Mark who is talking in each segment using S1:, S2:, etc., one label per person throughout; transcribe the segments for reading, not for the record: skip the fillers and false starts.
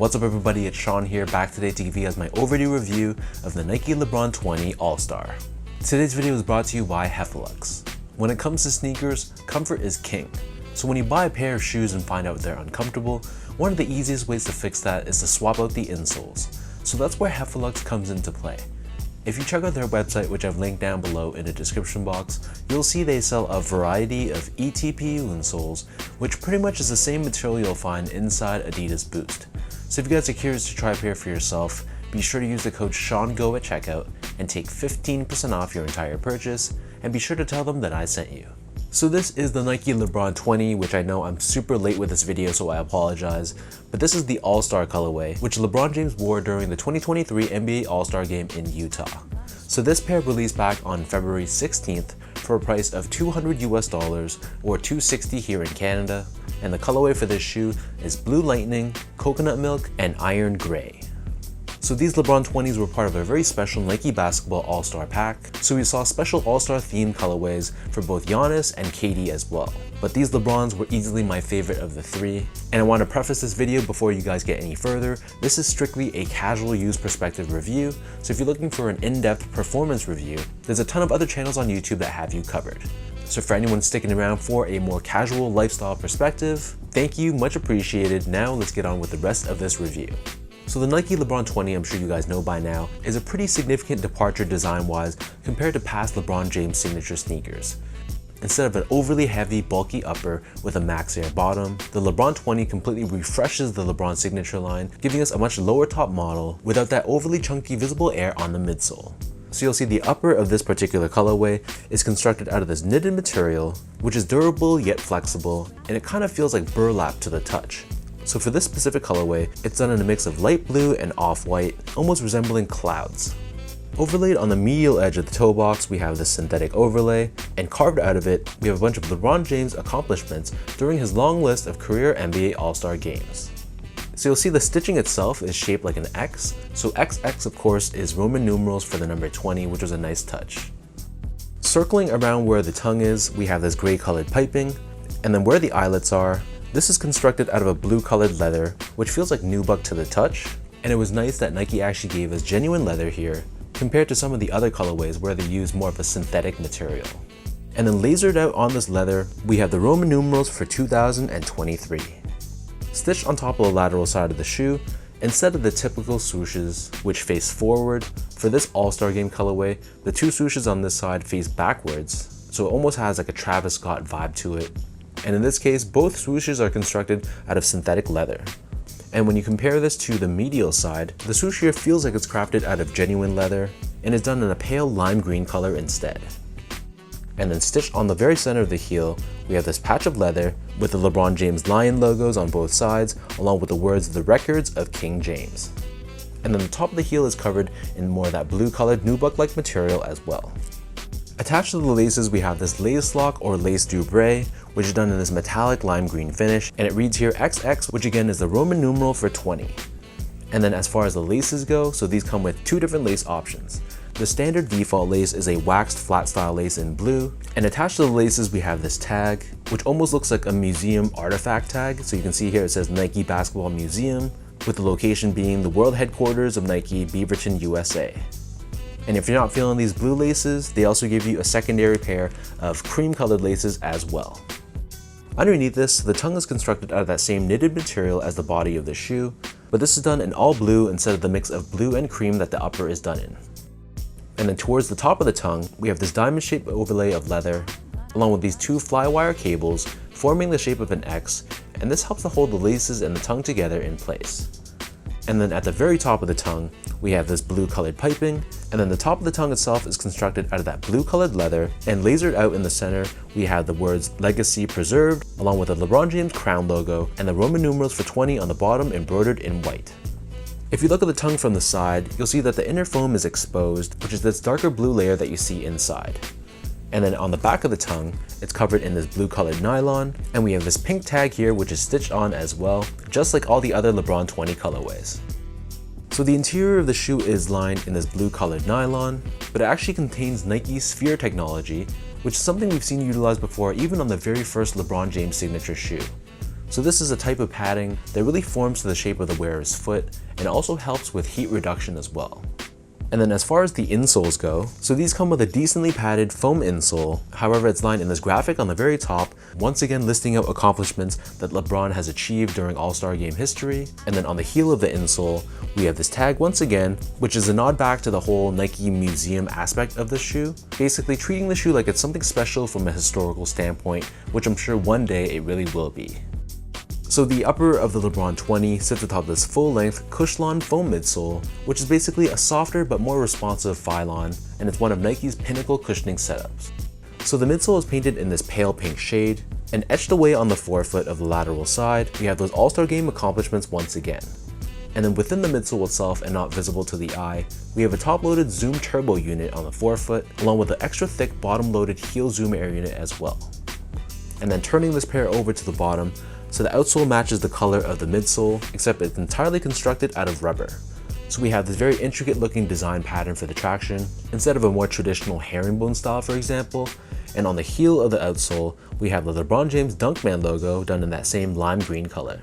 S1: What's up everybody, it's Sean here, back today to give you guys my overdue review of the Nike LeBron 20 All-Star. Today's video is brought to you by Heffelux. When it comes to sneakers, comfort is king. So when you buy a pair of shoes and find out they're uncomfortable, one of the easiest ways to fix that is to swap out the insoles. So that's where Heffelux comes into play. If you check out their website, which I've linked down below in the description box, you'll see they sell a variety of ETPU insoles, which pretty much is the same material you'll find inside Adidas Boost. So if you guys are curious to try a pair for yourself, be sure to use the code SEANGO at checkout and take 15% off your entire purchase, and be sure to tell them that I sent you. So this is the Nike LeBron 20, which I know I'm super late with this video, so I apologize, but this is the All-Star colorway, which LeBron James wore during the 2023 NBA All-Star game in Utah. So this pair released back on February 16th for a price of $200 or $260 here in Canada, and the colorway for this shoe is Blue Lightning, Coconut Milk, and Iron Gray. So these LeBron 20s were part of a very special Nike Basketball All-Star pack, so we saw special All-Star themed colorways for both Giannis and KD as well. But these LeBrons were easily my favorite of the three, and I want to preface this video before you guys get any further, this is strictly a casual use perspective review, so if you're looking for an in-depth performance review, there's a ton of other channels on YouTube that have you covered. So for anyone sticking around for a more casual lifestyle perspective, thank you, much appreciated. Now let's get on with the rest of this review. So the Nike LeBron 20, I'm sure you guys know by now, is a pretty significant departure design-wise compared to past LeBron James signature sneakers. Instead of an overly heavy, bulky upper with a Max Air bottom, the LeBron 20 completely refreshes the LeBron signature line, giving us a much lower top model without that overly chunky visible air on the midsole. So you'll see the upper of this particular colorway is constructed out of this knitted material, which is durable yet flexible, and it kind of feels like burlap to the touch. So for this specific colorway, it's done in a mix of light blue and off-white, almost resembling clouds. Overlaid on the medial edge of the toe box, we have this synthetic overlay, and carved out of it, we have a bunch of LeBron James accomplishments during his long list of career NBA All-Star games. So you'll see the stitching itself is shaped like an X, so XX of course is Roman numerals for the number 20, which was a nice touch. Circling around where the tongue is, we have this gray colored piping, and then where the eyelets are, this is constructed out of a blue colored leather, which feels like nubuck to the touch, and it was nice that Nike actually gave us genuine leather here, compared to some of the other colorways where they use more of a synthetic material. And then lasered out on this leather, we have the Roman numerals for 2023. Stitched on top of the lateral side of the shoe, instead of the typical swooshes which face forward, for this All-Star Game colorway, the two swooshes on this side face backwards, so it almost has like a Travis Scott vibe to it. And in this case, both swooshes are constructed out of synthetic leather. And when you compare this to the medial side, the swoosh here feels like it's crafted out of genuine leather and is done in a pale lime green color instead. And then stitched on the very center of the heel, we have this patch of leather with the LeBron James Lion logos on both sides, along with the words "The Records of King James." And then the top of the heel is covered in more of that blue colored nubuck-like material as well. Attached to the laces, we have this lace lock or lace doubre, which is done in this metallic lime green finish, and it reads here XX, which again is the Roman numeral for 20. And then as far as the laces go, so these come with two different lace options. The standard default lace is a waxed flat style lace in blue, and attached to the laces we have this tag, which almost looks like a museum artifact tag. So you can see here it says Nike Basketball Museum, with the location being the world headquarters of Nike, Beaverton, USA. And if you're not feeling these blue laces, they also give you a secondary pair of cream colored laces as well. Underneath this, the tongue is constructed out of that same knitted material as the body of the shoe, but this is done in all blue instead of the mix of blue and cream that the upper is done in. And then towards the top of the tongue, we have this diamond shaped overlay of leather, along with these two flywire cables forming the shape of an X, and this helps to hold the laces and the tongue together in place. And then at the very top of the tongue, we have this blue colored piping, and then the top of the tongue itself is constructed out of that blue colored leather, and lasered out in the center, we have the words Legacy Preserved, along with the LeBron James crown logo, and the Roman numerals for 20 on the bottom embroidered in white. If you look at the tongue from the side, you'll see that the inner foam is exposed, which is this darker blue layer that you see inside. And then on the back of the tongue, it's covered in this blue colored nylon, and we have this pink tag here which is stitched on as well, just like all the other LeBron 20 colorways. So the interior of the shoe is lined in this blue colored nylon, but it actually contains Nike's Sphere technology, which is something we've seen utilized before even on the very first LeBron James signature shoe. So this is a type of padding that really forms to the shape of the wearer's foot and also helps with heat reduction as well. And then as far as the insoles go, so these come with a decently padded foam insole. However, it's lined in this graphic on the very top, once again listing out accomplishments that LeBron has achieved during All-Star game history. And then on the heel of the insole, we have this tag once again, which is a nod back to the whole Nike museum aspect of the shoe, basically treating the shoe like it's something special from a historical standpoint, which I'm sure one day it really will be. So the upper of the LeBron 20 sits atop this full-length Cushlon foam midsole, which is basically a softer but more responsive Phylon, and it's one of Nike's pinnacle cushioning setups. So the midsole is painted in this pale pink shade, and etched away on the forefoot of the lateral side, we have those All-Star Game accomplishments once again. And then within the midsole itself and not visible to the eye, we have a top-loaded Zoom Turbo unit on the forefoot, along with an extra thick bottom-loaded heel Zoom Air unit as well. And then turning this pair over to the bottom, so the outsole matches the color of the midsole, except it's entirely constructed out of rubber. So we have this very intricate looking design pattern for the traction, instead of a more traditional herringbone style for example. And on the heel of the outsole, we have the LeBron James Dunkman logo done in that same lime green color.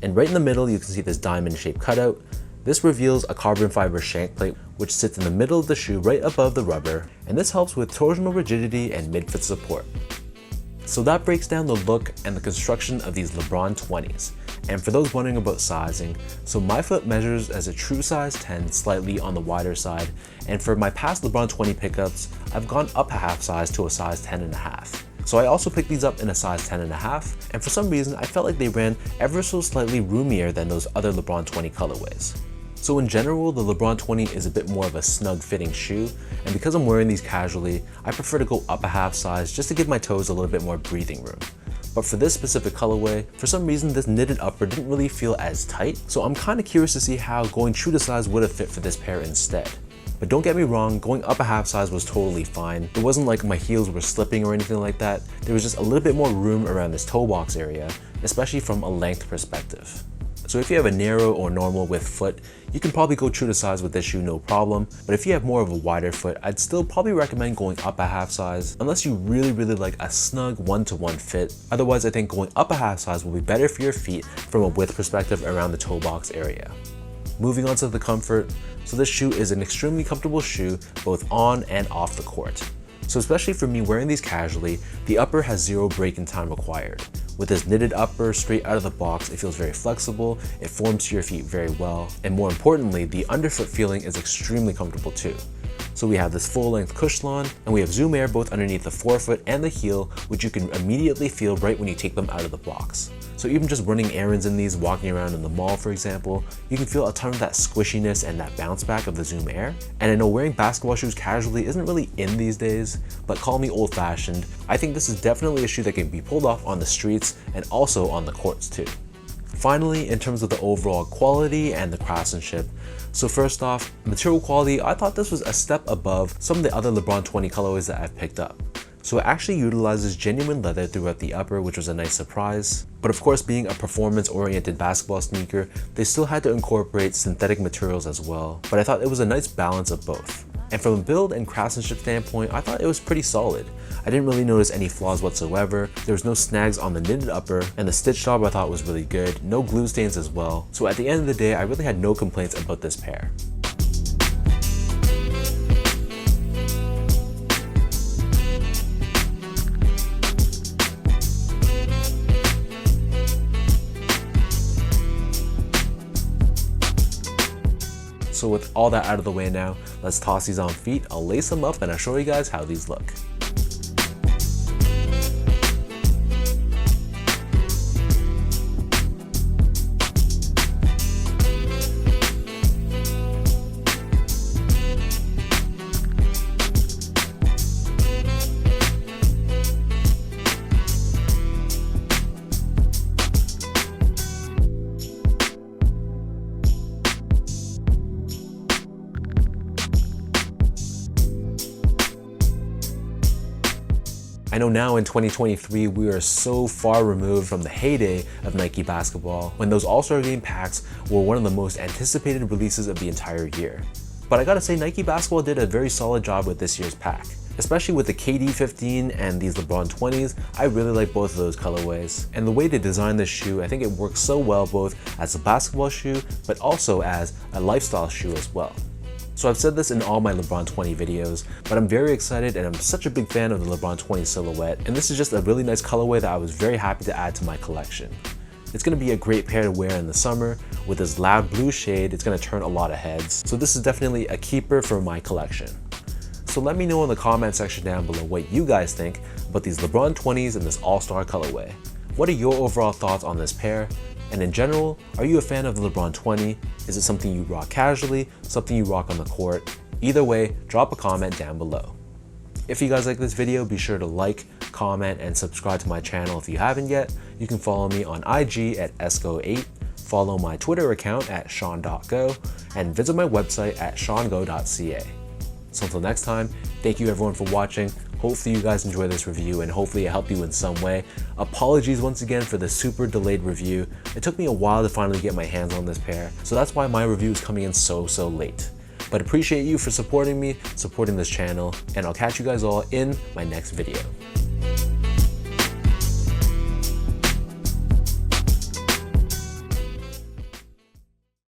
S1: And right in the middle you can see this diamond shaped cutout. This reveals a carbon fiber shank plate which sits in the middle of the shoe right above the rubber, and this helps with torsional rigidity and mid-foot support. So that breaks down the look and the construction of these LeBron 20s. And for those wondering about sizing, so my foot measures as a true size 10, slightly on the wider side, and for my past LeBron 20 pickups, I've gone up a half size to a size 10.5. So I also picked these up in a size 10.5, and for some reason I felt like they ran ever so slightly roomier than those other LeBron 20 colorways. So in general, the LeBron 20 is a bit more of a snug fitting shoe, and because I'm wearing these casually, I prefer to go up a half size just to give my toes a little bit more breathing room. But for this specific colorway, for some reason this knitted upper didn't really feel as tight, so I'm kind of curious to see how going true to size would have fit for this pair instead. But don't get me wrong, going up a half size was totally fine. It wasn't like my heels were slipping or anything like that. There was just a little bit more room around this toe box area, especially from a length perspective. So if you have a narrow or normal width foot, you can probably go true to size with this shoe no problem, but if you have more of a wider foot, I'd still probably recommend going up a half size, unless you really like a snug one-to-one fit. Otherwise, I think going up a half size will be better for your feet from a width perspective around the toe box area. Moving on to the comfort, so this shoe is an extremely comfortable shoe both on and off the court. So especially for me wearing these casually, the upper has zero break-in time required. With this knitted upper straight out of the box, it feels very flexible, it forms to your feet very well, and more importantly, the underfoot feeling is extremely comfortable too. So we have this full-length Cushlon, and we have Zoom Air both underneath the forefoot and the heel, which you can immediately feel right when you take them out of the box. So even just running errands in these, walking around in the mall for example, you can feel a ton of that squishiness and that bounce back of the Zoom Air. And I know wearing basketball shoes casually isn't really in these days, but call me old-fashioned, I think this is definitely a shoe that can be pulled off on the streets and also on the courts too. Finally, in terms of the overall quality and the craftsmanship, so first off, material quality, I thought this was a step above some of the other LeBron 20 colorways that I've picked up. So it actually utilizes genuine leather throughout the upper, which was a nice surprise. But of course, being a performance-oriented basketball sneaker, they still had to incorporate synthetic materials as well, but I thought it was a nice balance of both. And from a build and craftsmanship standpoint, I thought it was pretty solid. I didn't really notice any flaws whatsoever. There was no snags on the knitted upper, and the stitch job I thought was really good. No glue stains as well. So at the end of the day, I really had no complaints about this pair. So with all that out of the way now, let's toss these on feet, I'll lace them up and I'll show you guys how these look. I know now in 2023, we are so far removed from the heyday of Nike basketball, when those All-Star Game packs were one of the most anticipated releases of the entire year. But I gotta say, Nike basketball did a very solid job with this year's pack. Especially with the KD 15 and these LeBron 20s, I really like both of those colorways. And the way they designed this shoe, I think it works so well both as a basketball shoe, but also as a lifestyle shoe as well. So I've said this in all my LeBron 20 videos, but I'm very excited and I'm such a big fan of the LeBron 20 silhouette, and this is just a really nice colorway that I was very happy to add to my collection. It's going to be a great pair to wear in the summer. With this loud blue shade, it's going to turn a lot of heads. So this is definitely a keeper for my collection. So let me know in the comment section down below what you guys think about these LeBron 20s and this All-Star colorway. What are your overall thoughts on this pair? And in general, are you a fan of the LeBron 20? Is it something you rock casually, something you rock on the court? Either way, drop a comment down below. If you guys like this video, be sure to like, comment, and subscribe to my channel if you haven't yet. You can follow me on IG at esco8, follow my Twitter account at sean.go, and visit my website at seango.ca. So until next time, thank you everyone for watching. Hopefully you guys enjoy this review and hopefully it helped you in some way. Apologies once again for the super delayed review. It took me a while to finally get my hands on this pair, so that's why my review is coming in so late. But appreciate you for supporting me, supporting this channel, and I'll catch you guys all in my next video.